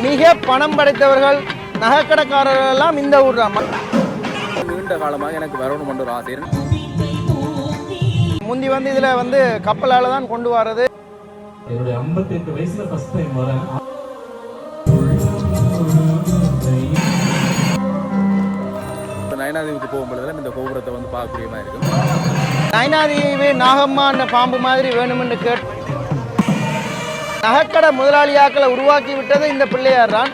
மிக பணம் படைத்தவர்கள் நகைக்கடைக்காரர்கள் எல்லாம் இந்த ஊர் தான். நீண்ட காலமாக எனக்கு வரணும் ஒரு ஆசை. முந்தி இதில் கப்பலால் தான் கொண்டு வர்றது. என்னுடைய 58 வயசுல ஃபர்ஸ்ட் டைம் வரேன். நயனாதீவுக்கு போகும்போது இந்த கோபுரத்தை பார்க்கக்கூடிய மாதிரி இருக்கும். நயனாதீவு நாகம்மா பாம்பு மாதிரி வேணுமென்று கேட்டு நகைக்கடை முதலாளியாக்களை உருவாக்கி விட்டது இந்த பிள்ளையார் தான்.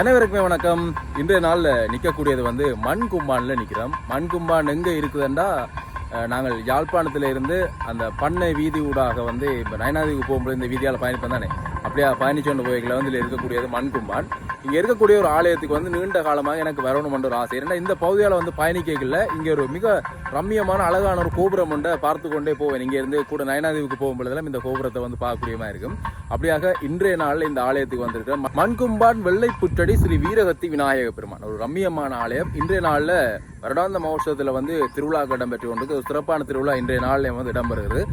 அனைவருக்குமே வணக்கம். இன்றைய நாளில் நிற்கக்கூடியது மண் கும்பானில் நிற்கிறோம். மண் கும்பான் எங்கே இருக்குதுண்டா, நாங்கள் யாழ்ப்பாணத்தில் இருந்து அந்த பண்ணை வீதி ஊடாக இப்போ நயனாதீவுக்கு போகும்போது இந்த வீதியால் பயணிப்போம் தானே, அப்படியே பயணிச்சொண்டு போய்களை இதில் இருக்கக்கூடியது மண் கும்பான். இங்கே இருக்கக்கூடிய ஒரு ஆலயத்துக்கு நீண்ட காலமாக எனக்கு வரணுமென்ற ஒரு ஆசை. ஏன்னா இந்த பகுதியால் பயணிக்கல இங்கே ஒரு மிக ரம்மியமான அழகான ஒரு கோபுரம் ஒன்றை பார்த்து கொண்டே போவேன். இங்கே இருந்து கூட நயனாதீவுக்கு போகும்போதெல்லாம் இந்த கோபுரத்தை பார்க்கக்கூடியமாக இருக்கும். அப்படியாக இன்றைய நாளில் இந்த ஆலயத்துக்கு வந்திருக்கிறேன். மண்கும்பான் வெள்ளை புற்றடி ஸ்ரீ வீரகத்தி விநாயக பெருமான், ஒரு ரம்மியமான ஆலயம். இன்றைய நாளில் வருடாந்த மகோத்சவத்தில் திருவிழாக்கு இடம்பெற்று கொண்டு ஒரு சிறப்பான திருவிழா இன்றைய நாளில் இடம்பெறுகிறது.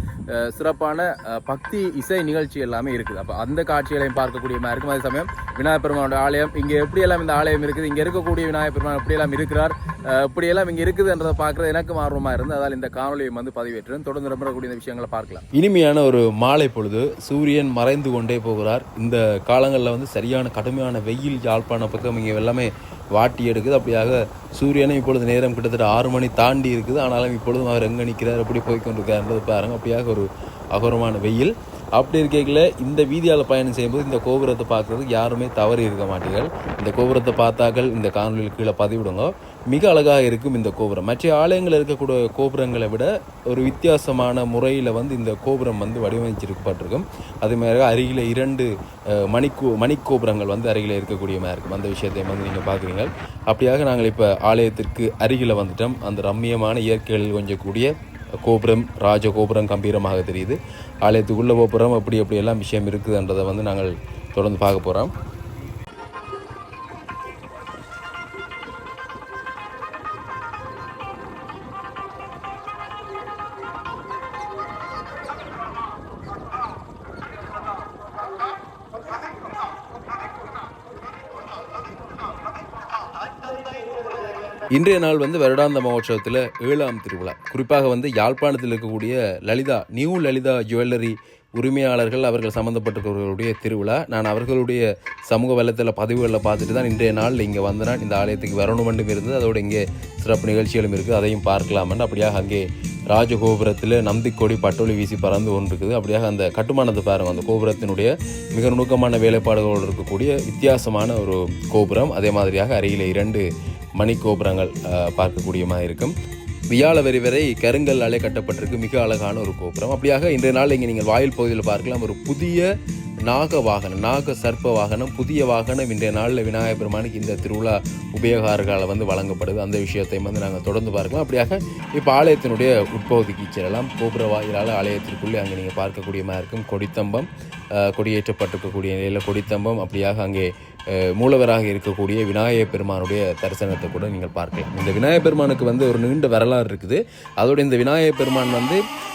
சிறப்பான பக்தி இசை நிகழ்ச்சி எல்லாமே இருக்குது. அப்போ அந்த காட்சிகளையும் பார்க்கக்கூடிய மாதிரி இருக்கும். அதே சமயம் விநாயகர் பெருமானோட ஆலயம் இங்கே எப்படியெல்லாம் இந்த ஆலயம் இருக்குது, இங்கே இருக்கக்கூடிய விநாயகர் பெருமான் எப்படியெல்லாம் இருக்கிறார், இப்படியெல்லாம் இங்கே இருக்குதுன்றதை பார்க்குறது எனக்கும் ஆர்வமாக இருந்து அதால் இந்த காணொலியை பதிவேற்றேன். தொடர்ந்து நம்பக்கூடிய இந்த விஷயங்களை பார்க்கலாம். இனிமையான ஒரு மாலை பொழுது, சூரியன் மறைந்து கொண்டே போகிறார். இந்த காலங்களில் சரியான கடுமையான வெயில் யாழ்ப்பாண பக்கம் இங்கே எல்லாமே வாட்டி எடுக்குது. அப்படியாக சூரியனை இப்பொழுது நேரம் கிட்டத்தட்ட 6 மணி தாண்டி இருக்குது. ஆனாலும் இப்பொழுதும் அவர் எங்கே நிற்கிறார், எப்படி போய்கொண்டிருக்காருன்றது பாருங்கள். அப்படியாக ஒரு அகோரமான வெயில். அப்படி இருக்கையில் இந்த வீதியால் பயணம் செய்யும்போது இந்த கோபுரத்தை பார்க்குறதுக்கு யாருமே தவறி இருக்க மாட்டீர்கள். இந்த கோபுரத்தை பார்த்தாக்கள் இந்த காணொலியில் கீழே பதிவிடுங்க. மிக அழகாக இருக்கும் இந்த கோபுரம். மற்ற ஆலயங்களில் இருக்கக்கூடிய கோபுரங்களை விட ஒரு வித்தியாசமான முறையில் இந்த கோபுரம் வடிவமைச்சிருக்கப்பட்டிருக்கும். அதே மாதிரி அருகில் 2 மணிக்கோபுரங்கள் அருகில் இருக்கக்கூடிய மாதிரி இருக்கும். அந்த விஷயத்தை நீங்கள் பார்க்குறீங்க. அப்படியாக நாங்கள் இப்போ ஆலயத்திற்கு அருகில் வந்துட்டோம். அந்த ரம்மியமான இயற்கைகளில் கொஞ்சம் கூடிய கோபுரம், ராஜ கோபுரம் கம்பீரமாக தெரியுது. ஆலயத்துக்குள்ளே கோபுரம் அப்படி எல்லாம் விஷயம் இருக்குதுன்றதை நாங்கள் தொடர்ந்து பார்க்க போகிறோம். இன்றைய நாள் வருடாந்த மகோத்சவத்தில் 7ஆம் திருவிழா. குறிப்பாக யாழ்ப்பாணத்தில் இருக்கக்கூடிய நியூ லலிதா ஜுவல்லரி உரிமையாளர்கள் அவர்கள் சம்மந்தப்பட்டிருக்கிறவர்களுடைய திருவிழா. நான் அவர்களுடைய சமூக வலைத்தள பதிவுகளில் பார்த்துட்டு தான் இன்றைய நாள் இங்கே வந்தேன். இந்த ஆலயத்துக்கு வரணுமெண்டும் இருந்தது. அதோடு இங்கே சிறப்பு நிகழ்ச்சிகளும் இருக்குது, அதையும் பார்க்கலாமென்று. அப்படியாக அங்கே ராஜகோபுரத்தில் நந்திக்கொடி பட்டொலி வீசி பறந்து கொண்டிருக்குது. அப்படியாக அந்த கட்டுமானத்தை பாருங்கள். அந்த கோபுரத்தினுடைய மிக நுணுக்கமான வேலைப்பாடுகளோடு இருக்கக்கூடிய வித்தியாசமான ஒரு கோபுரம். அதே மாதிரியாக அருகில் 2 மணிக்கோபுரங்கள் பார்க்கக்கூடியமாக இருக்கும். வியாழ வரை கருங்கல்லாலே கட்டப்பட்டிருக்கு. மிக அழகான ஒரு கோபுரம். அப்படியாக இன்றைய நாள் இங்கே நீங்கள் வாயில் பகுதியில் பார்க்கலாம். ஒரு புதிய நாக சர்ப்ப வாகனம், புதிய வாகனம் இன்றைய நாளில் விநாயகர் பெருமானுக்கு இந்த திருவிழா உபயோகாரர்களால் வழங்கப்படுது. அந்த விஷயத்தை நாங்கள் தொடர்ந்து பார்க்கலாம். அப்படியாக இப்போ ஆலயத்தினுடைய உட்பகுதிக்கு செல்லலாம். கோபுர வாயிலால் ஆலயத்திற்குள்ளே அங்கே நீங்கள் பார்க்கக்கூடியமாக இருக்கும். கொடித்தம்பம், கொடியேற்றப்பட்டிருக்கக்கூடிய நிலையில் கொடித்தம்பம். அப்படியாக அங்கே மூலவராக இருக்கக்கூடிய விநாயகர் பெருமானுடைய தரிசனத்தை கூட நீங்கள் பார்க்கலாம். இந்த விநாயகர் பெருமானுக்கு ஒரு நீண்ட வரலாறு இருக்குது. அதோட இந்த விநாயகர் பெருமான்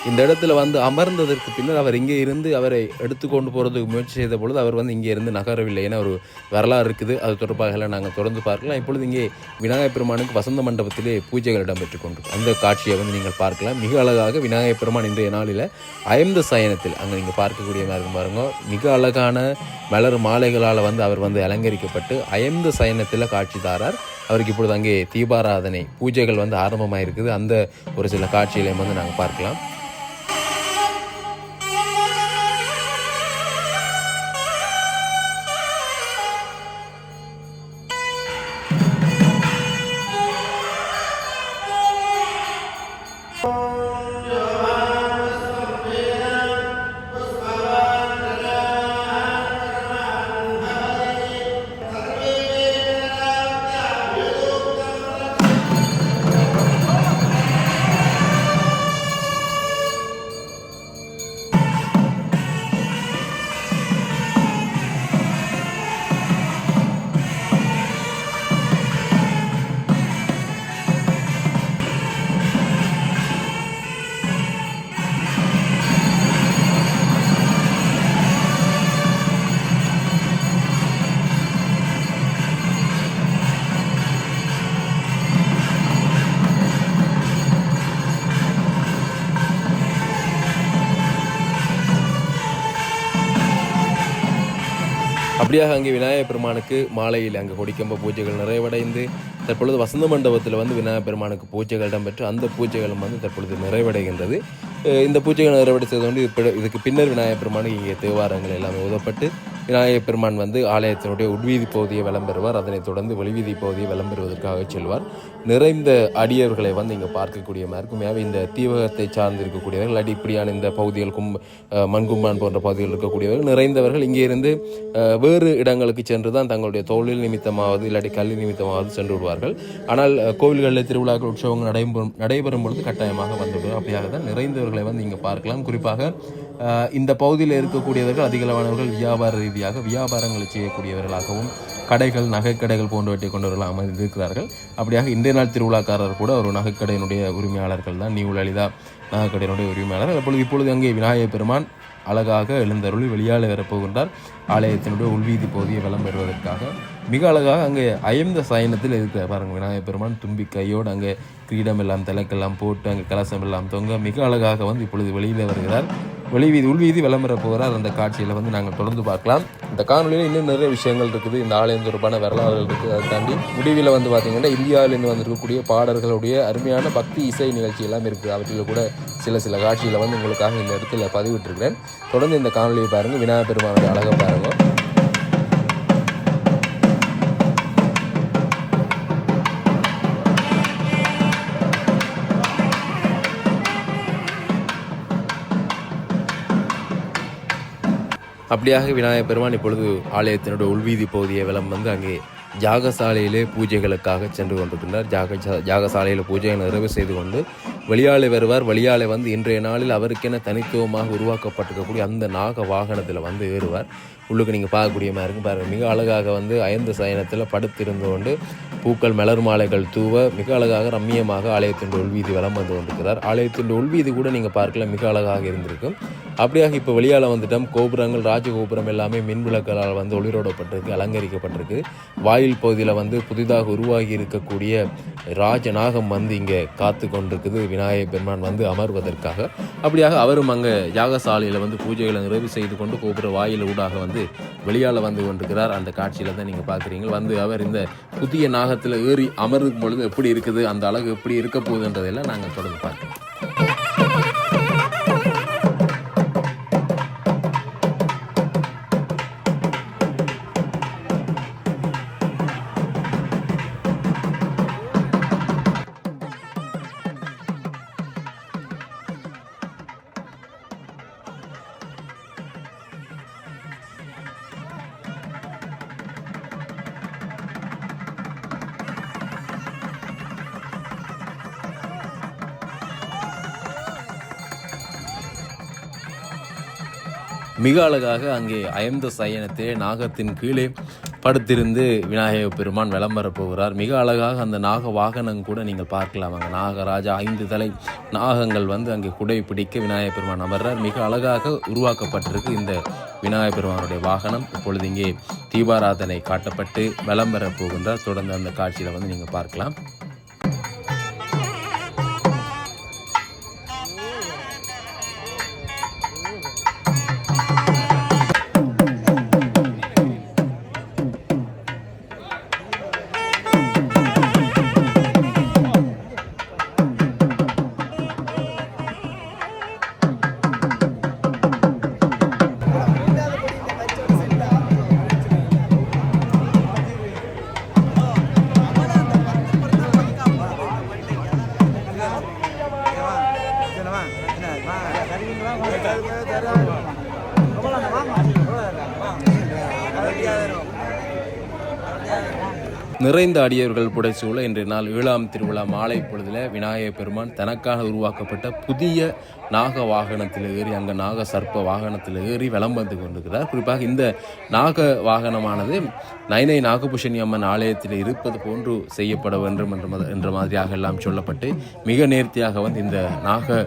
இந்த இடத்துல அமர்ந்ததற்கு பின்னர் அவர் இங்கே இருந்து அவரை எடுத்துக்கொண்டு போகிறதுக்கு முயற்சி செய்த பொழுது அவர் இங்கே இருந்து நகரவில்லை என ஒரு வரலாறு இருக்குது. அது தொடர்பாக நாங்கள் தொடர்ந்து பார்க்கலாம். இப்பொழுது இங்கே விநாயகர் பெருமானுக்கு வசந்த மண்டபத்திலே பூஜைகள் இடம்பெற்றுக் கொண்டிருக்கு. அந்த காட்சியை நீங்கள் பார்க்கலாம். மிக அழகாக விநாயகர் பெருமான் இன்றைய நாளில் அயர்ந்த சயனத்தில் அங்கே நீங்கள் பார்க்கக்கூடிய மாதிரி பாருங்க. மிக அழகான மலர் மாலைகளால் அவர் அலங்கரிக்கப்பட்டு அயர்ந்த சயனத்தில் காட்சி தாரார். அவருக்கு இப்பொழுது அங்கே தீபாராதனை பூஜைகள் ஆரம்பமாக இருக்குது. அந்த ஒரு சில காட்சிகளையும் நாங்கள் பார்க்கலாம். அப்படியாக அங்கே விநாயகப் பெருமானுக்கு மாலையில் அங்கே கொடிக்கம்ப பூஜைகள் நிறைவடைந்து தற்பொழுது வசந்த மண்டபத்தில் வந்து விநாயகப் பெருமானுக்கு பூஜைகள் இடம்பெற்று அந்த பூஜைகளும் வந்து தற்பொழுது நிறைவடைகின்றது. இந்த பூஜைகள் நிறைவடை செய்து கொண்டு இதுக்கு பின்னர் விநாயகப் பெருமானுக்கு இங்கே தேவாரங்கள் எல்லாமே உதப்பட்டு விநாயகப் பெருமான் வந்து ஆலயத்தினுடைய உட்வீதி பகுதியை விளம்பெறுவார். அதனைத் தொடர்ந்து வெளிவீதி பகுதியை விளம்பெறுவதற்காக செல்வார். நிறைந்த அடியவர்களை வந்து இங்கே பார்க்கக்கூடிய மாதிரி இருக்கும். இந்த தீவகத்தை சார்ந்து இருக்கக்கூடியவர்கள் இல்லாட்டி இப்படியான இந்த பகுதிகள் மண்கும்பான் போன்ற பகுதிகள் இருக்கக்கூடியவர்கள் நிறைந்தவர்கள் இங்கே இருந்து வேறு இடங்களுக்கு சென்று தான் தங்களுடைய தொழில் நிமித்தமாவது இல்லாட்டி கல்வி நிமித்தமாவது சென்று விடுவார்கள். ஆனால் கோவில்களில் திருவிழாக்கள் உற்சவங்கள் நடைபெறும் பொழுது கட்டாயமாக வந்துவிடுவார். அப்படியாக தான் நிறைந்தவர்களை வந்து இங்கே பார்க்கலாம். குறிப்பாக இந்த பகுதியில் இருக்கக்கூடியவர்கள் அதிகளவானவர்கள் வியாபார ரீதியாக வியாபாரங்களை செய்யக்கூடியவர்களாகவும் கடைகள் நகைக்கடைகள் போன்றவற்றை கொண்டவர்கள் அமைந்திருக்கிறார்கள். அப்படியாக இன்றைய நாள் திருவிழாக்காரர் கூட ஒரு நகைக்கடையினுடைய உரிமையாளர்கள் தான். நியூ லலிதா நகைக்கடையினுடைய உரிமையாளர். இப்பொழுது அங்கே விநாயகப் பெருமான் அழகாக எழுந்தருளி வெளியால் வரப்போகின்றார். ஆலயத்தினுடைய உள்வீதி பகுதியை விளம்பெறுவதற்காக மிக அழகாக அங்கே அயர்ந்த சயனத்தில் இருக்கிறார். பாருங்கள், விநாயகப் பெருமான் தும்பி கையோடு அங்கே கிரீடம் எல்லாம் தலைக்கெல்லாம் போட்டு அங்கே கலசம் எல்லாம் தொங்க மிக அழகாக வந்து இப்பொழுது வெளியில் வருகிறார். உள்வீதி விளம்பர போகிறார். அந்த காட்சியில் வந்து நாங்கள் தொடர்ந்து பார்க்கலாம். இந்த காணொலியில் இன்னும் நிறைய விஷயங்கள் இருக்குது. இந்த ஆலயம் தொடர்பான வரலாறுகள் இருக்குது. அதை தாண்டி முடிவில் வந்து பார்த்திங்கன்னா இந்தியாவிலேருந்து வந்திருக்கக்கூடிய பாடல்களுடைய அருமையான பக்தி இசை நிகழ்ச்சி எல்லாம் இருக்குது. அவற்றில் கூட சில காட்சிகளை வந்து உங்களுக்காக இந்த இடத்துல பதிவிட்டிருக்கிறேன். தொடர்ந்து இந்த காணொலியை பாருங்கள். விநாயகப் பெருமானுடைய அழகை பாருங்கள். அப்படியாக விநாயகப் பெருமான் இப்பொழுது ஆலயத்தினுடைய உள்வீதி பகுதியை வலம் வந்து அங்கே ஜாகசாலையிலே பூஜைகளுக்காக சென்று கொண்டிருக்கின்றார். ஜாகசாலையில் பூஜையை நிறைவு செய்து கொண்டு வெளியாளை வருவார். வெளியாளை வந்து இன்றைய நாளில் அவருக்கென தனித்துவமாக உருவாக்கப்பட்டிருக்கக்கூடிய அந்த நாக வாகனத்தில் வந்து ஏறுவார். உள்ளுக்கு நீங்கள் பார்க்கக்கூடிய மாதிரி இருக்கும். பாருங்கள், மிக அழகாக வந்து அயர்ந்த சயனத்தில் படுத்திருந்து கொண்டு பூக்கள் மலர் மாலைகள் தூவ மிக அழகாக ரம்மியமாக ஆலயத்தின் உள்வீதி வலம் வந்து கொண்டிருக்கிறார். ஆலயத்தின் உள்வீதி கூட நீங்கள் பார்க்கலாம், மிக அழகாக இருந்திருக்கும். அப்படியாக இப்போ வெளியால் வந்துட்டோம். கோபுரங்கள் ராஜகோபுரம் எல்லாமே மின் விளக்குகளால் வந்து ஒளிரோடப்பட்டிருக்கு, அலங்கரிக்கப்பட்டிருக்கு. வாயில் பகுதியில் வந்து புதிதாக உருவாகி இருக்கக்கூடிய ராஜநாகம் வந்து இங்கே காத்து கொண்டிருக்குது விநாயகப் பெருமான் வந்து அமர்வதற்காக. அப்படியாக அவரும் அங்கே யாகசாலையில் வந்து பூஜைகளை நிறைவு செய்து கொண்டு கோபுர வாயில் ஊடாக வந்து வெளியால் வந்து கொண்டிருக்கிறார். அந்த காட்சியில் தான் நீங்கள் பார்க்குறீங்க. வந்து அவர் இந்த புதிய நாகத்தில் ஏறி அமரும் பொழுது எப்படி இருக்குது, அந்த அழகு எப்படி இருக்க போகுதுன்றதெல்லாம் நாங்கள் தொடர்ந்து பார்க்கலாம். மிக அழகாக அங்கே அயர்ந்த சயனத்திலே நாகத்தின் கீழே படுத்திருந்து விநாயகப் பெருமான் விளம்பர போகிறார். மிக அழகாக அந்த நாக வாகனம் கூட நீங்கள் பார்க்கலாம். அங்கே நாகராஜா 5 தலை நாகங்கள் வந்து அங்கே குடை பிடிக்க விநாயகப் பெருமான் அமர்றார். மிக அழகாக உருவாக்கப்பட்டிருக்கு இந்த விநாயகப் பெருமானுடைய வாகனம். இப்பொழுது இங்கே தீபாராதனை காட்டப்பட்டு விளம்பர போகின்றார். தொடர்ந்து அந்த காட்சியில் வந்து நீங்கள் பார்க்கலாம். நிறைந்த அடியவர்கள் புடைசூழ இன்றைய நாள் 7ஆம் திருவிழா மாலை பொழுதில் விநாயகப் பெருமான் தனக்காக உருவாக்கப்பட்ட புதிய நாக வாகனத்தில் ஏறி அங்கே நாக சர்ப்ப வாகனத்தில் ஏறி வலம் வந்து கொண்டிருக்கிறார். குறிப்பாக இந்த நாக வாகனமானது நைனை நாகபூஷணி அம்மன் ஆலயத்தில் இருப்பது போன்று செய்யப்பட வேண்டும் என்ற மாதிரியாக எல்லாம் சொல்லப்பட்டு மிக நேர்த்தியாக வந்து இந்த நாக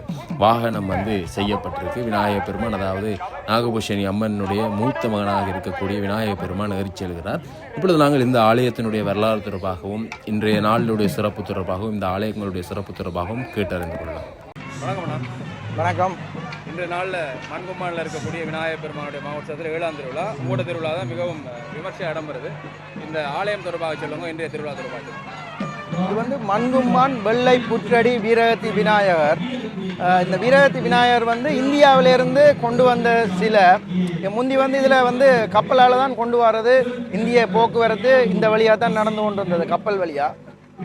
வாகனம் வந்து செய்யப்பட்டிருக்கு. விநாயகப் பெருமான், அதாவது நாகபூஷணி அம்மனுடைய மூத்த மகனாக இருக்கக்கூடிய விநாயகப் பெருமான் ஏறி செல்கிறார். இப்பொழுது நாங்கள் இந்த ஆலயத்தினுடைய வரலாறு தொடர்பாகவும் இன்றைய நாளினுடைய சிறப்பு தொடர்பாகவும் இந்த ஆலயங்களுடைய சிறப்பு தொடர்பாகவும் கேட்டறிந்து கொள்ளலாம். வணக்கம். இன்றைய நாளில் மண்கும்மானில் இருக்கக்கூடிய விநாயகர் பெருமானுடைய மாவட்டத்தில் 7ஆம் திருவிழா மூட திருவிழா தான் மிகவும் விமர்சையாக இடம்பெறுது. இந்த ஆலயம் தொடர்பாக சொல்லுங்க, இன்றைய திருவிழா தொடர்பாக. இது வந்து மண்கும்மான் வெள்ளை புற்றடி வீரகத்தி விநாயகர். இந்த வீரகத்தி விநாயகர் வந்து இந்தியாவிலேருந்து கொண்டு வந்த சில முந்தி வந்து இதில் வந்து கப்பலால் தான் கொண்டு வர்றது. இந்திய போக்குவரத்து இந்த வழியாக தான் நடந்து கொண்டு வந்தது, கப்பல் வழியாக.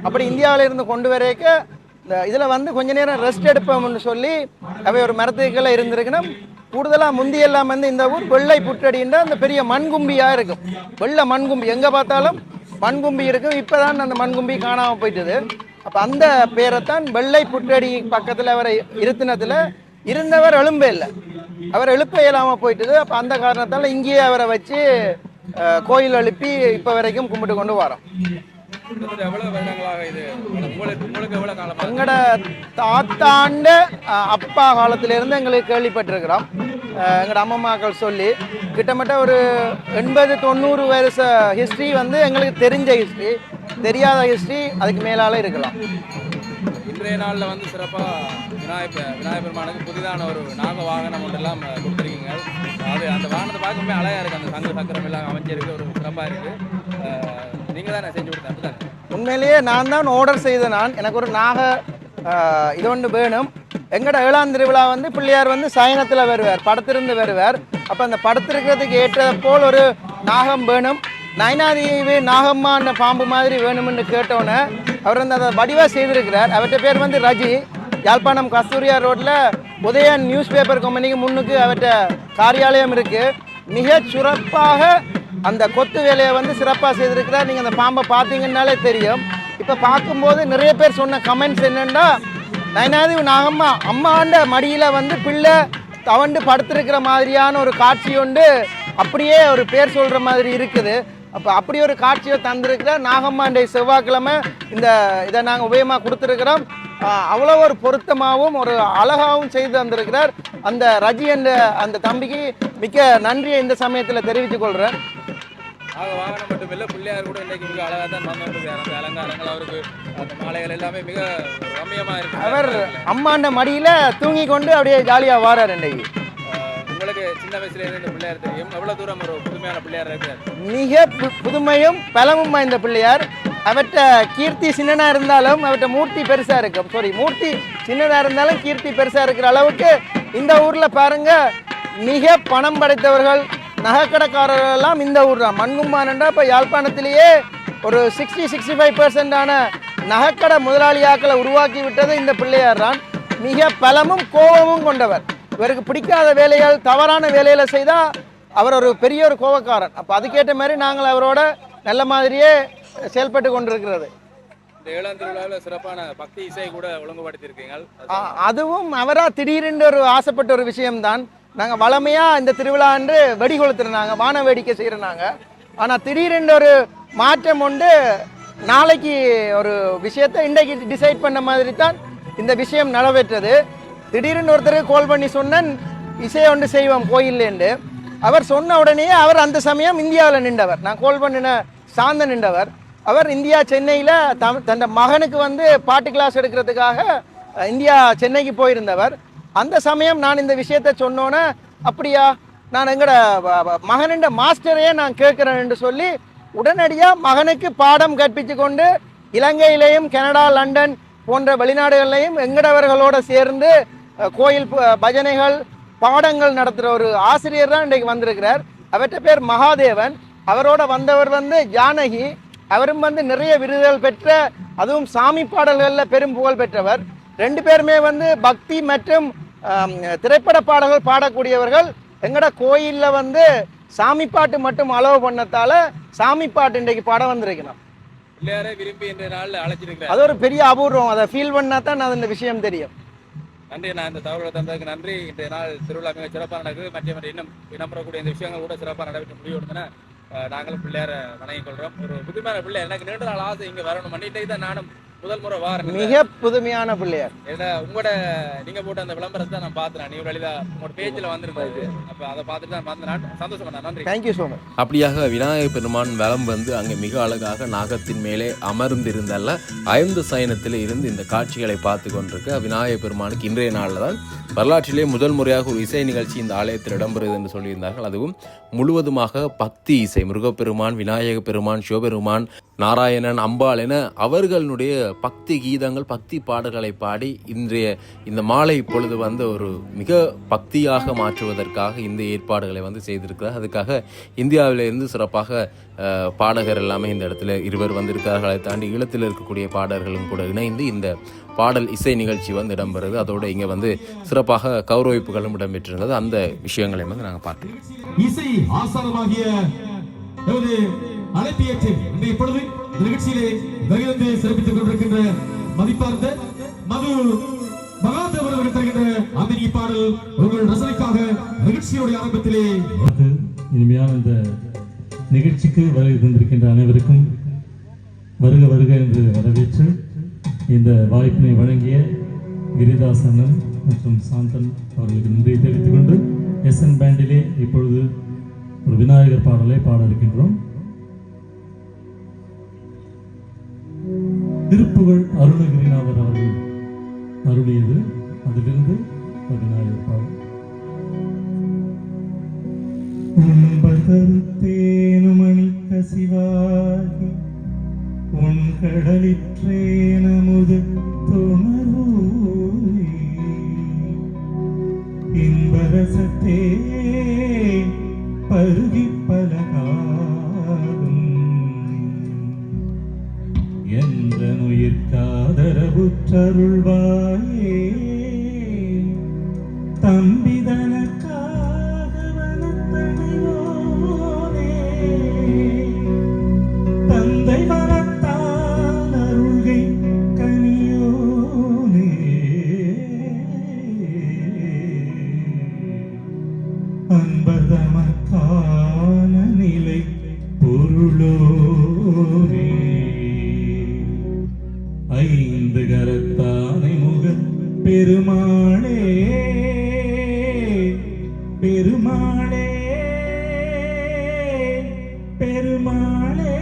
அப்படி இந்தியாவிலேருந்து கொண்டு வரைக்க இந்த இதில் வந்து கொஞ்ச நேரம் ரெஸ்ட் எடுப்போம்னு சொல்லி அவை ஒரு மரத்துக்கெல்லாம் இருந்திருக்கணும். கூடுதலாக முந்தியெல்லாம் வந்து இந்த ஊர் வெள்ளை புற்றடின்ற அந்த பெரிய மண்கும்பியாக இருக்கும். வெள்ளை மண்கும்பி எங்கே பார்த்தாலும் மண்கும்பி இருக்கும். இப்போ தான் அந்த மண்கும்பி காணாமல் போயிட்டுது. அப்போ அந்த பேரைத்தான் வெள்ளை புற்றடி பக்கத்தில் அவரை இருத்தினத்தில் இருந்தவர் எழும்பே இல்லை, அவர் எழுப்ப இயலாமல் போயிட்டுது. அப்போ அந்த காரணத்தால் இங்கேயே அவரை வச்சு கோயில் எழுப்பி இப்போ வரைக்கும் கும்பிட்டு கொண்டு வரோம். எங்களோட தாத்தாண்ட அப்பா காலத்திலேருந்து எங்களுக்கு கேள்விப்பட்டிருக்கிறோம். எங்களோட அம்மம்மாக்கள் சொல்லி கிட்டத்தட்ட ஒரு 80-90 வருஷ ஹிஸ்ட்ரி வந்து எங்களுக்கு தெரிஞ்ச ஹிஸ்ட்ரி. தெரியாத ஹிஸ்ட்ரி அதுக்கு மேலால இருக்கலாம். இன்றைய நாளில் வந்து சிறப்பாக விநாயகர் பெருமானுக்கு புதிதான ஒரு நாக வாகனம் ஒன்றெல்லாம் கொடுத்துருக்கீங்க. அது அந்த வாகனத்தை பார்க்கும்போது அழகாக இருக்குது. அந்த சங்கு சக்கரம் எல்லாம் அமைஞ்சிருக்கு, ஒரு சிறப்பாக இருக்குது. நீங்கள் தான் செஞ்சு கொடுத்தேன். உண்மையிலேயே நான் தான் ஆர்டர் செய்த. எனக்கு ஒரு நாக இது ஒன்று வேணும். எங்கட 7ஆம் திருவிழா வந்து பிள்ளையார் வந்து சயனத்தில் வருவார், படத்திலிருந்து வருவார். அப்போ அந்த படத்திருக்கிறதுக்கு ஏற்ற போல் ஒரு நாகம் வேணும். நயனாதேவி நாகம்மான பாம்பு மாதிரி வேணும்னு கேட்டோன்னே அவர் வந்து அதை வடிவாக செய்திருக்கிறார். அவர்கிட்ட பேர் வந்து ரஜி. யாழ்ப்பாணம் கஸ்தூரியா ரோட்டில் உதயன் நியூஸ் பேப்பர் கம்பெனிக்கு முன்னுக்கு அவர்கிட்ட காரியாலயம் இருக்குது. மிக சிறப்பாக அந்த கொத்து வேலையை வந்து சிறப்பாக செய்திருக்கிறார். நீங்கள் அந்த பாம்பை பார்த்தீங்கன்னாலே தெரியும். இப்போ பார்க்கும்போது நிறைய பேர் சொன்ன கமெண்ட்ஸ் என்னென்னா, நயனாதேவி நாகம்மா அம்மாண்ட மடியில் வந்து பிள்ளை தவண்டு படுத்திருக்கிற மாதிரியான ஒரு காட்சி உண்டு, அப்படியே ஒரு பேர் சொல்கிற மாதிரி இருக்குது. அப்போ அப்படி ஒரு காட்சியை தந்திருக்கிறார். நாகம்மாண்டை செவ்வாய்க்கிழமை இதை நாங்கள் உபயமாக கொடுத்துருக்கிறோம். அவ்வளோ ஒரு பொருத்தமாகவும் ஒரு அழகாகவும் செய்து தந்திருக்கிறார். அந்த ரஜி என்ற அந்த தம்பிக்கு மிக்க நன்றியை இந்த சமயத்தில் தெரிவித்துக் கொள்கிறேன். வாகனம் மட்டும் இல்லை, பிள்ளையார் கூட இன்றைக்கு மிக அழகாக தான் வந்துருக்காரு. அந்த அலங்காரங்கள் அவருக்கு அந்த மாலைகள் எல்லாமே மிக ரம்யமாக இருக்கு. அவர் அம்மாண்ட மடியில் தூங்கி கொண்டு அப்படியே ஜாலியாக வாரார். இன்றைக்கு உங்களுக்கு சின்ன வயசுல இருந்து இந்த பிள்ளையார் தெரியும், எவ்வளவு தூரம் ஒரு புதுமையான பிள்ளையார் இருக்கிறார்? மிக புதுமையும் பலமும் வாய்ந்த பிள்ளையார். அவற்ற கீர்த்தி சின்னனா இருந்தாலும் அவற்ற மூர்த்தி பெருசா இருக்கும். மூர்த்தி சின்னதா இருந்தாலும் கீர்த்தி பெருசா இருக்கிற அளவுக்கு இந்த ஊர்ல பாருங்க, மிக பணம் படைத்தவர்கள் நகைக்கடைக்காரர்கள் எல்லாம் இந்த ஊர் தான். மண்கும்பானண்டா இப்போ யாழ்ப்பாணத்திலேயே ஒரு 60-65% நகைக்கடை முதலாளியாக்களை உருவாக்கி விட்டது இந்த பிள்ளையார் தான். மிக பலமும் கோபமும் கொண்டவர். இவருக்கு பிடிக்காத வேலைகள், தவறான வேலைகளை செய்தால் அவர் ஒரு பெரிய ஒரு கோபக்காரன். அப்போ அதுக்கேற்ற மாதிரி நாங்கள் அவரோட நல்ல மாதிரியே செயல்பட்டு கொண்டிருக்கிறது. இந்த 7ஆம் திருவிழாவில் சிறப்பான பக்தி இசை கூட ஒழுங்குபடுத்தியிருக்கீங்க. அதுவும் அவராக திடீரென்று ஒரு ஆசைப்பட்ட ஒரு விஷயம்தான். நாங்கள் வளமையாக இந்த திருவிழா என்று வெடி கொளுத்துறாங்க, வான வேடிக்கை செய்கிறாங்க. ஆனால் திடீரென்று ஒரு மாற்றம் உண்டு. நாளைக்கு ஒரு விஷயத்தை இன்றைக்கு டிசைட் பண்ண மாதிரி தான் இந்த விஷயம் நிறைவேற்றது. திடீர்னு ஒருத்தருக்கு கால் பண்ணி சொன்னேன், இசையை ஒன்று செய்வோம் கோயில்லேண்டு. அவர் சொன்ன உடனே அவர் அந்த சமயம் இந்தியாவில் நின்றவர். நான் கால் பண்ணின சார்ந்த நின்றவர். அவர் இந்தியா சென்னையில் தன் மகனுக்கு வந்து பாட்டு கிளாஸ் எடுக்கிறதுக்காக இந்தியா சென்னைக்கு போயிருந்தவர். அந்த சமயம் நான் இந்த விஷயத்தை சொன்னோன்னே, அப்படியா, நான் எங்களோட மகனின் மாஸ்டரையே நான் கேட்குறேன் என்று சொல்லி உடனடியாக மகனுக்கு பாடம் கற்பித்து கொண்டு இலங்கையிலேயும் கனடா, லண்டன் போன்ற வெளிநாடுகள்லையும் எங்கடவர்களோடு சேர்ந்து கோயில் பஜனைகள் பாடங்கள் நடத்துகிற ஒரு ஆசிரியர் தான் இன்றைக்கு வந்திருக்கிறார். அவர்கிட்ட பேர் மகாதேவன். அவரோட வந்தவர் வந்து ஜானகி. அவரும் வந்து நிறைய விருதுகள் பெற்ற, அதுவும் சாமி பாடல்களில் பெரும் புகழ் பெற்றவர். ரெண்டு பேருமே வந்து பக்தி மற்றும் திரைப்பட பாடல்கள் பாடக்கூடியவர்கள். எங்கட கோயிலில் வந்து சாமி பாட்டு மட்டும் அளவு பண்ணத்தால சாமி பாட்டு இன்றைக்கு பாட வந்திருக்கிறோம். அது ஒரு பெரிய அபூர்வம். அதை ஃபீல் பண்ணா தான் அது இந்த விஷயம் தெரியும். நன்றி. நான் இந்த தகவலை தந்ததுக்கு நன்றி. இன்றைய நாள் திருவிழா மிக சிறப்பாக நடக்குது. மற்ற இன்னும் இடம்பெறக்கூடிய இந்த விஷயங்கள் கூட சிறப்பாக நடைபெற்ற முடிவு நாங்களும் பிள்ளையாரை வணங்கிக் கொள்கிறோம். ஒரு புதுமையான பிள்ளையார். எனக்கு நீண்ட நாள் ஆசை இங்கே வரணும். இன்றைக்கு தான் நானும் முதல் முறை வாரம் மிக புதுமையான பிள்ளையார். உங்களோட நீங்க போட்ட அந்த விளம்பரத்தை தான் நான் பார்த்தேன். நீ வழியில உங்களோட பேஜ்ல வந்திருந்தது. அப்ப அதை பார்த்துட்டு தான் வந்தேன். சந்தோஷமா, நன்றி. Thank you so much. அப்படியாக விநாயகப் பெருமான் வலம் வந்து அங்கே மிக அழகாக நாகத்தின் மேலே அமர்ந்திருந்தல்ல 5 சயனத்தில் இருந்து இந்த காட்சிகளை பார்த்து கொண்டிருக்க விநாயகப் பெருமானுக்கு இன்றைய நாளில் தான் வரலாற்றிலே முதல் முறையாக ஒரு இசை நிகழ்ச்சி இந்த ஆலயத்தில் இடம்பெறுது என்று சொல்லியிருந்தார்கள். அதுவும் முழுவதுமாக பக்தி இசை. முருகப்பெருமான், விநாயக பெருமான், சிவபெருமான், நாராயணன், அம்பாள் என அவர்களுடைய பக்தி கீதங்கள், பக்தி பாடல்களை பாடி இன்றைய இந்த மாலை பொழுது வந்து ஒரு மிக பக்தியாக மாற்றுவதற்காக இந்த ஏற்பாடுகளை வந்து செய்திருக்கிறார். அதுக்காக இந்தியாவிலிருந்து சிறப்பாக பாடகர் எல்லாமே இந்த இடத்துல இருவர் வந்திருக்கிறார்கள். அதை தாண்டி ஈழத்தில் இருக்கக்கூடிய பாடகர்களும் கூட இணைந்து இந்த பாடல் இசை நிகழ்ச்சி வந்து இடம்பெறுது. அதோடு இங்கே வந்து சிறப்பாக கௌரவிப்புகளும் இடம்பெற்றிருந்தது. அந்த விஷயங்களை வந்து நாங்கள் பார்க்கலாம். இசை ஆசாரமாகிய அழைப்பு ஏற்று இன்றைய பொழுது நிகழ்ச்சியிலே வருகிறது சிறப்பித்துக் கொண்டிருக்கின்ற மதிப்பார்ந்த மது மகாதேவர் அவர்கள் தருகின்ற அந்த பாடல் உங்கள் ரசனைக்காக நிகழ்ச்சியுடைய ஆரம்பத்திலே இனிமையான இந்த நிகழ்ச்சிக்கு வருகை தந்திருக்கின்ற அனைவருக்கும் வருக வருக என்று வரவேற்று இந்த வாய்ப்பினை வழங்கிய கிரிதாசனன் மற்றும் சாந்தன் அவர்களுக்கு நன்றியை தெரிவித்துக் கொண்டு SN பேண்டிலே இப்பொழுது ஒரு விநாயகர் பாடலை பாட இருக்கின்றோம். திருப்புகழ் அருணகிரிநாதர் அவர்கள் அருளியது, அதிலிருந்து ஒரு விநாயகர் பாடல். தேனுமணிக்க சிவாகி உன் கடலிற்றே நமுது துணரூரி இன்பரசத்தே பருகி பலகாலும் என்ற உயிர்காதரவுற்றருள்வாயே தம்பிதனக்காக வனத்தனையோனே தந்தை வரத்தால் அருள்கை கனியோனே அன்பர்தமக்கான நிலை பொருளோனே ஐந்து கரத்தானை முக பெருமாளே பெருமாளே பெருமாளே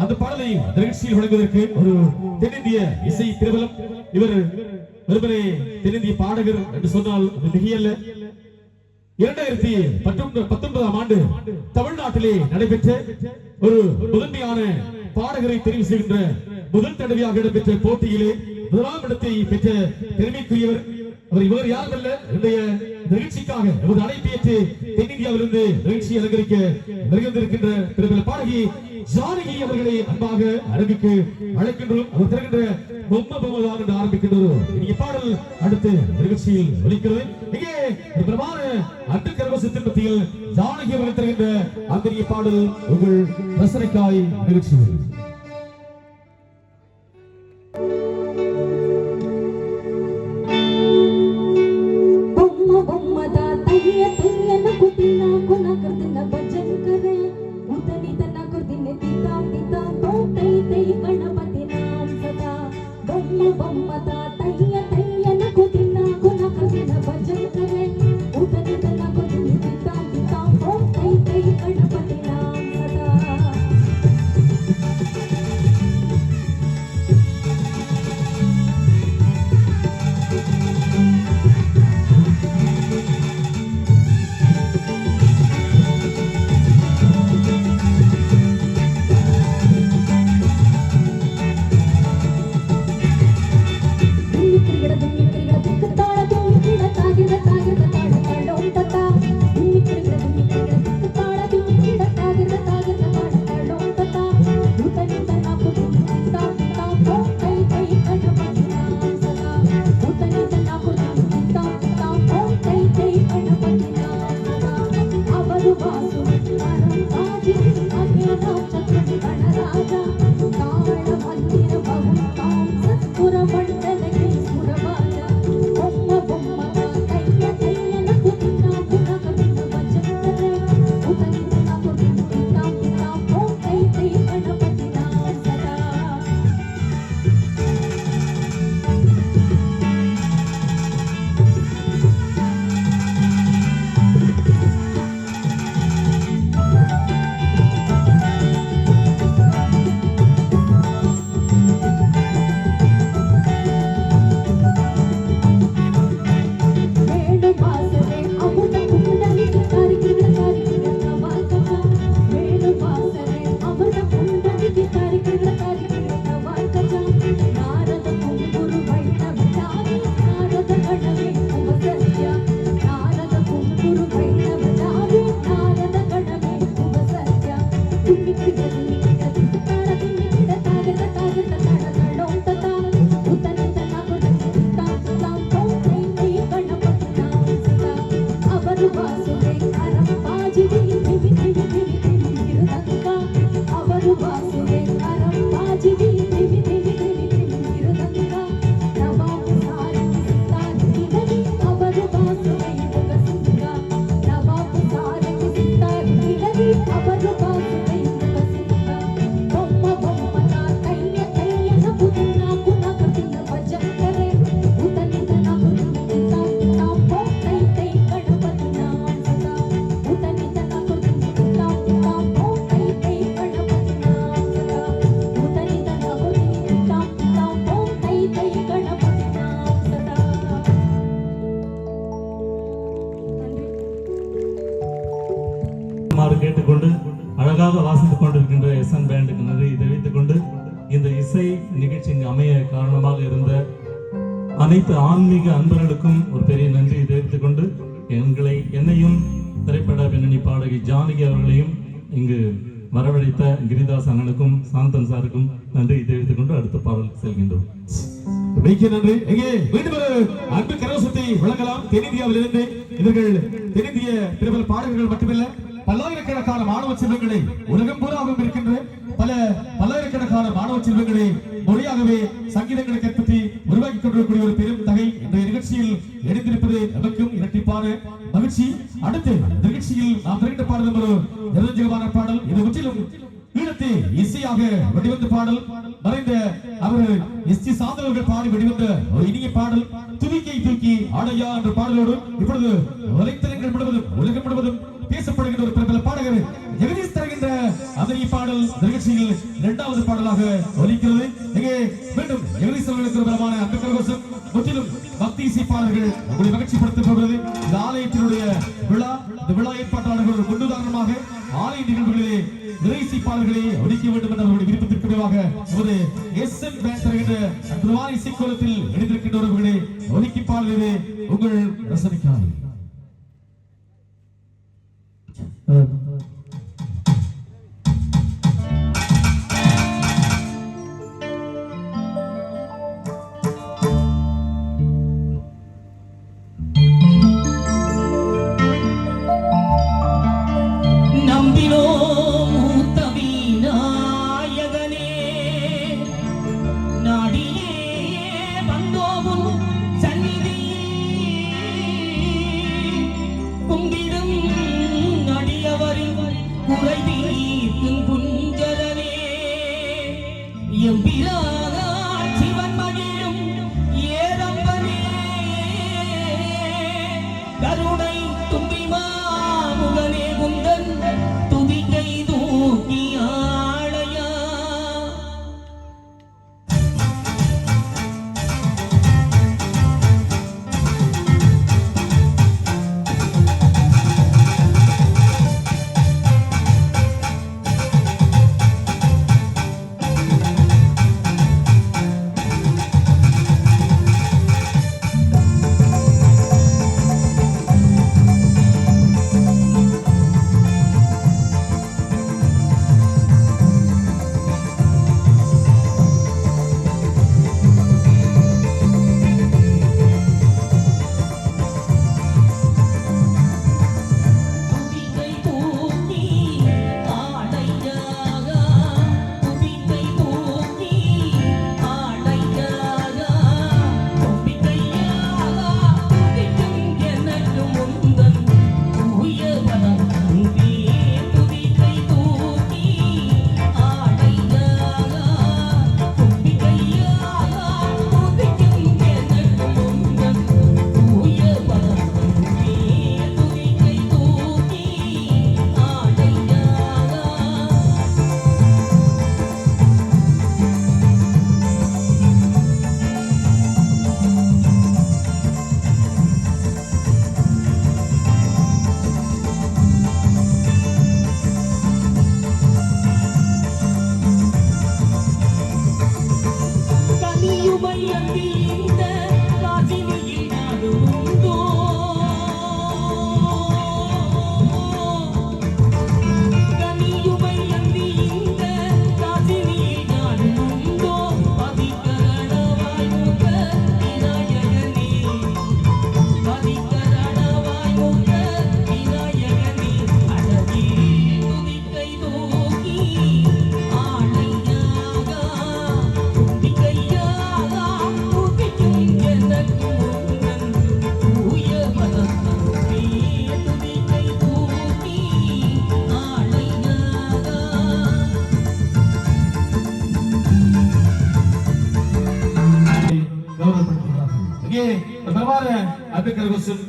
அந்த பாடலை நிகழ்ச்சியில் வழங்குவதற்கு ஒரு தென்னிந்திய இசை பிரபலம். இவர் வெறுமனே தென்னிந்திய பாடகர் என்று சொன்னால் அது மிகையல்ல. 2019ஆம் ஆண்டு தமிழ்நாட்டிலே நடைபெற்ற ஒரு முதன்மையான பாடகரை தெரிவு செய்கின்ற முதல் தடவையாக இடம்பெற்ற போட்டியிலே 1ஆம் இடத்தை பெற்ற பெருமைக்குரியவர். அவர் இவர் யாருமல்ல, இன்றைய நிகழ்ச்சிக்காக ஒரு அழைப்பேற்று தென்னிந்தியாவிலிருந்து நிகழ்ச்சி அலங்கரிக்க வருகின்றிருக்கின்ற பிரபல பாடகி ஜானகி அவர்களை அன்பாக அரங்குக்கு அழைக்கின்றோம். அவர் தருகின்ற பொம்மை பொம்மதான் என்று ஆரம்பிக்கின்றோம். இனிய பாடல் அடுத்து நிகழ்ச்சியில் ஒலிக்கிறது. இங்கே பிரபலமான அட்டுக்கரவ சந்தோஷத்தின் மத்தியில் ஜானகி அவர்கள் தருகின்ற ஆந்திரிய பாடல் உங்கள் ரசனைக்காய் நிகழ்ச்சிகள். கேட்டுக்கொண்டு அழகாக வாசித்துக் கொண்டிருக்கின்ற எஸ்என் பேண்டுக்கு நன்றி தெரிவித்துக் கொண்டு இந்த இசை நிகழ்ச்சி அமைய காரணமாக இருந்த அனைத்து ஆன்மீக அன்பர்களுக்கும் ஒரு பெரிய நன்றியை தெரிவித்துக் கொண்டு என்னையும் திரைப்பட பின்னணி பாடகி ஜானகி அவர்களையும் இங்கு வரவழைத்த கிரிதாஸ் அண்ணனுக்கும் சாந்தன் சாருக்கும் நன்றி தெரிவித்துக் கொண்டு அடுத்த பாடல் செல்கின்றோம். மிக்க நன்றி. எங்கே மீண்டும் ஒரு அன்பு கரவசத்தை வழங்கலாம். தென்னிந்தியாவிலிருந்து இவர்கள் தென்னிந்திய பிரபல பாடகர்கள் மட்டுமல்ல, பல்லாயிரக்கணக்கான மாணவ செல்வங்களை உலகம் பூராவும் இருக்கின்ற பல்லாயிரக்கணக்கான மாணவ செல்வங்களை மொழியாகவே சங்கீதங்களை கற்பற்றி உருவாக்கி கொண்டிருக்கக்கூடிய ஒரு பெரும் தகை இந்த நிகழ்ச்சியில் இணைந்திருப்பது நமக்கும் இரட்டிப்பான மகிழ்ச்சி. அடுத்து நிகழ்ச்சியில் நாம் திரண்ட பாடலும் ஒரு நிரஞ்சகமான பாடல். இது முற்றிலும் ஈழத்து இசையாக வெளிவந்த பாடல். மறைந்த அவர் எஸ்.டி. சாந்தவர்கள் பாடி வெளிவந்த ஒரு இனிய பாடல் துவிக்கை தூக்கி ஆடையா என்ற பாடலோடு இப்பொழுது வலைத்தளங்கள் முழுவதும் உலகம் முழுவதும் பேசப்படுகின்ற ஒரு பிரபல பாடகர் ஜெகதீஷ் தருகின்ற அந்த பாடல் நிகழ்ச்சியில் இரண்டாவது பாடலாக ஒலிக்கிறது. இங்கே மீண்டும் ஜெகதீஷ் அவர்களுக்கு பிரபலமான அந்த கரகோஷம் முற்றிலும் பக்தி இசை பாடல்கள் உங்களை மகிழ்ச்சிப்படுத்த போகிறது. இந்த ஆலயத்தினுடைய விழா, இந்த விழா ஏற்பாட்டாளர்கள் முன்னுதாரணமாக ஆலய நிகழ்வுகளிலே இசை பாடல்களை ஒலிக்க வேண்டும் என்ற அவருடைய விருப்பத்திற்கு நமது எஸ்என் பேண்ட் தருகின்ற அந்த இசைக்கோலத்தில் இணைந்திருக்கின்றவர்களை ஒலிக்கி பாடலே உங்கள் ரசனைக்காக. கருணை தும்பிமா முகனே குந்தன் துதிக்கை தூக்கி ஆளையா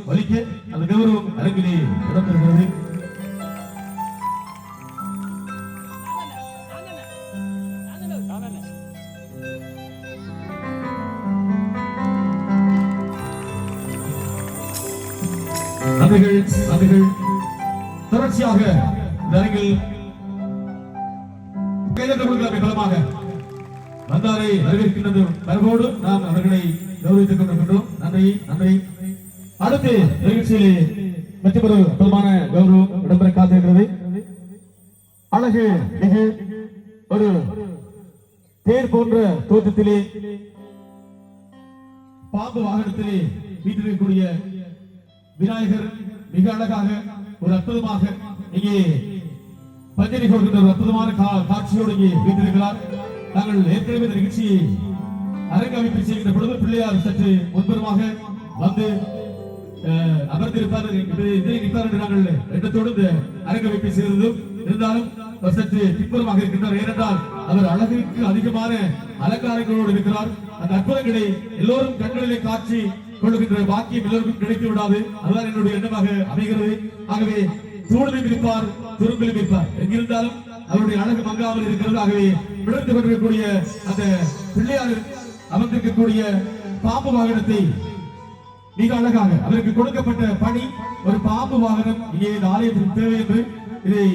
வலிக்க அந்த கௌரவம் அரங்கிலே இடம்பெறுகிறது. நன்றிகள் தொடர்ச்சியாக இந்த அரங்கில் பலமாக வந்தாரை வரவேற்கின்றது வரவோடு நாம் அவர்களை கௌரவித்துக் கொண்டிருக்கின்றோம். நன்றி. அடுத்து நிகழ்ச்சியிலே மற்றொரு அற்புதமான கௌரவம் இடம்பெற காத்திருக்கிறது. அழகு மிகு ஒரு தேர் போன்ற தோற்றத்திலே பாம்பு வாகனத்திலே வீட்டிருக்கக்கூடிய விநாயகர் மிக அழகாக ஒரு அற்புதமாக இங்கே பஞ்சனை கொடுக்கின்ற ஒரு அற்புதமான காட்சியோடு இங்கே வீட்டிருக்கிறார். நாங்கள் ஏற்கனவே இந்த நிகழ்ச்சியை அரங்கமைப்பு செய்கின்ற பொழுது பிள்ளையார் சற்று முன்புறமாக வந்து அமர்ந்திருப்பார் என்று நாங்கள் எண்ணத்தோடு இந்த அரங்கமைப்பை செய்ததும் இருந்தாலும் சற்று பின்புறமாக இருக்கின்றார். ஏனென்றால் அவர் அழகிற்கு அதிகமான அலங்காரங்களோடு இருக்கிறார். அந்த அற்புதங்களை எல்லோரும் கண்களிலே காட்சி கொள்ளுகின்ற பாக்கியம் எல்லோருக்கும் கிடைத்து விடாது. அதுதான் என்னுடைய எண்ணமாக அமைகிறது. ஆகவே தூணிலும் இருப்பார், துரும்பிலும் இருப்பார். எங்கிருந்தாலும் அவருடைய அழகு மங்காமல் இருக்கிறது. ஆகவே விழுந்து கொண்டிருக்கக்கூடிய அந்த பிள்ளையார் அமர்ந்திருக்கக்கூடிய பாம்பு வாகனத்தை மிக அழகாக அவருக்கு கொடுக்கப்பட்ட பணி ஒரு பாம்பு வாகனம் இங்கே இந்த ஆலயத்திற்கு தேவை என்று இதை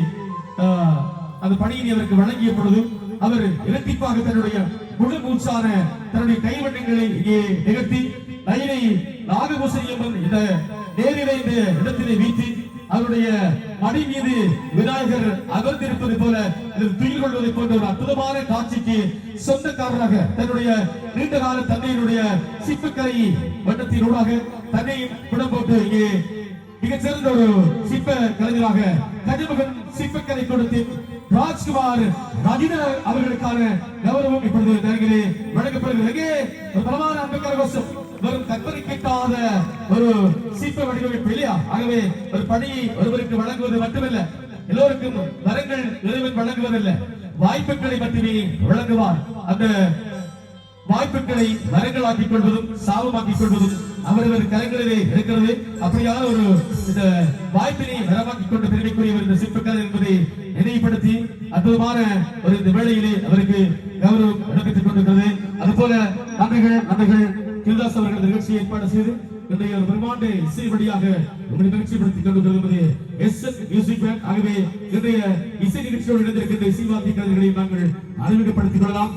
அந்த பணியினை அவருக்கு வழங்கிய பொழுது அவர் இரட்டிப்பாக தன்னுடைய முழு மூச்சான தன்னுடைய கைவண்ணங்களை இங்கே நிகழ்த்தி நயினை நாகபூசணியம்மன் இந்த நேரிலே இந்த இடத்திலே வீட்டி அவருடைய மடி மீது விநாயகர் அமர்ந்திருப்பது போல துயில் கொள்வதை போன்ற ஒரு அற்புதமான காட்சிக்கு சொந்தக்காரராக தன்னுடைய நீண்டகால தந்தையினுடைய சிற்பக்கலை வண்ணத்தினூடாக தன்னையும் குடம் போட்டு இங்கே மிகச்சிறந்த ஒரு சிற்ப கலைஞராக கஜமகன் சிற்பக்கலை கொடுத்து ராஜ்குமார் ரஜினர் அவர்களுக்கான கௌரவம் இப்பொழுது நேரங்களே வழங்கப்படுகிறது. ஒரு பலமான அன்புக்கார கோஷம் வெறும் கற்பனை கேட்காத ஒரு சிற்ப வடிவமைப்பு இல்லையா? ஆகவே ஒரு பணியை ஒருவருக்கு வழங்குவது மட்டுமல்ல, எல்லோருக்கும் வரங்கள் இறைவன் வழங்குவதில்லை, வாய்ப்புகளை மட்டுமே வழங்குவார். அந்த வாய்ப்புகளை வரங்களாக்கிக் கொள்வதும் சாபமாக்கிக் கொள்வதும் அவரவர் கரங்களிலே இருக்கிறது. அப்படியான ஒரு இந்த வாய்ப்பினை வரமாக்கிக் கொண்டு பெருமைக்குரியவர் இந்த சிற்பக்கலை என்பதை நினைவுபடுத்தி அற்புதமான ஒரு இந்த வேளையிலே அவருக்கு கௌரவம் இடம்பெற்றுக் கொண்டிருக்கிறது. அதுபோல நன்றிகள் கிருதாஸ் அவர்கள் நிகழ்ச்சியை ஏற்பாடு செய்து இன்றைய ஒரு பிரம்மாண்ட இசை வழியாக உங்களை நிகழ்ச்சிப்படுத்திக் கொண்டிருக்கிறது எஸ்என் மியூசிக் பேண்ட். ஆகவே இன்றைய இசை நிகழ்ச்சியோடு இணைந்திருக்கின்ற இசைவாத்திய கலைஞர்களை நாங்கள் அறிமுகப்படுத்திக் கொள்ளலாம்.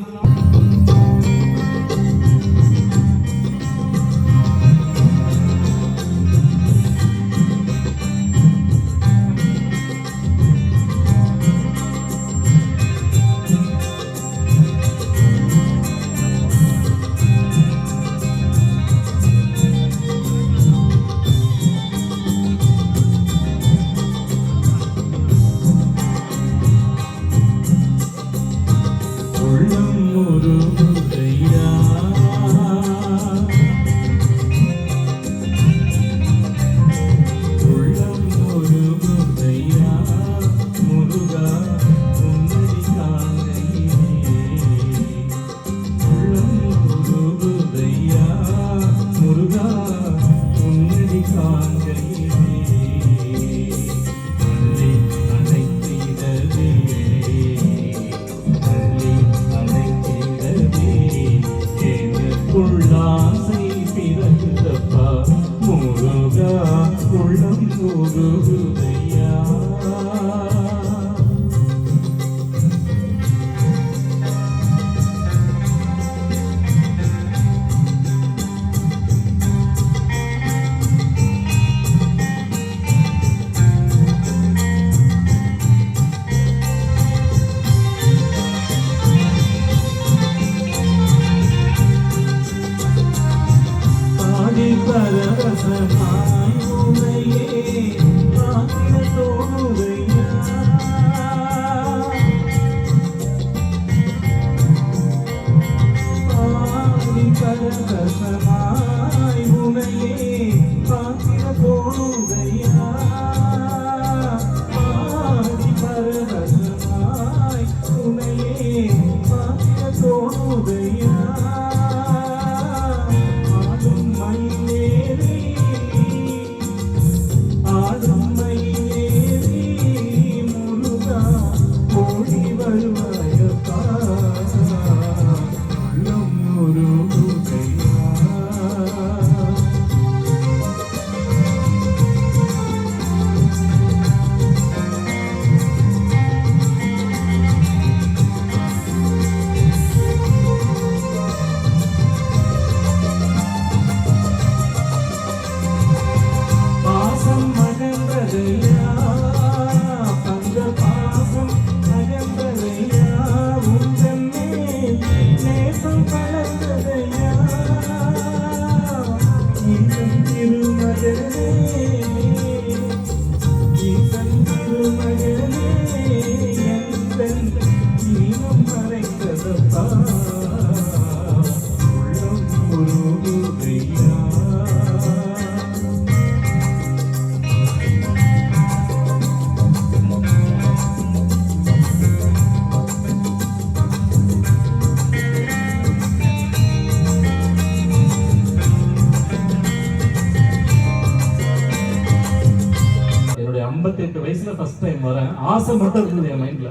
ஆசை மட்டும் இருந்தது என் மைண்ட்ல.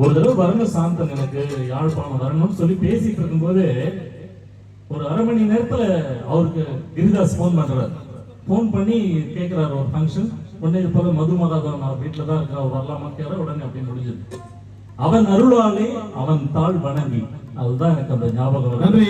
ஒரு தடவை வரணும் சாந்தன், எனக்கு யாழ்ப்பாணம் வரணும்னு சொல்லி பேசிட்டு இருக்கும்போது ஒரு அரை மணி நேரத்துல அவருக்கு கிரிதாஸ் போன் பண்றாரு. போன் பண்ணி கேட்கிறாரு ஒரு ஃபங்க்ஷன். உடனே இது போல மதுமகாதவன் அவர் வீட்டுல தான் இருக்கிற, அவர் வரலாமா கேட்க உடனே அப்படின்னு முடிஞ்சது. அவன் அருளாலே அவன் தாழ் வணங்கி, அதுதான் எனக்கு அந்த ஞாபகம். நன்றி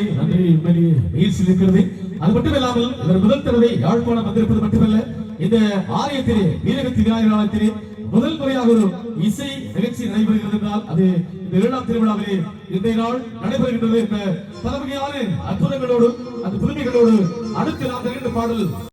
முயற்சி இருக்கிறது. அது மட்டும் இல்லாமல் இவர் முதல் தடவை யாழ்ப்பாணம் வந்திருப்பது மட்டுமல்ல, இந்த ஆலயத்திலே வீரகத்தி விநாயகர் ஆலயத்திலே முதல் முறையாக ஒரு இசை நிகழ்ச்சி நடைபெறுகிறது என்றால் அது இந்த 7ஆம் திருவிழாவிலே இன்றைய நாள் நடைபெறுகின்றது என்ற பல வகையான அற்புதங்களோடு அந்த புதுமைகளோடு அடுத்து நாம் தருகின்ற பாடல்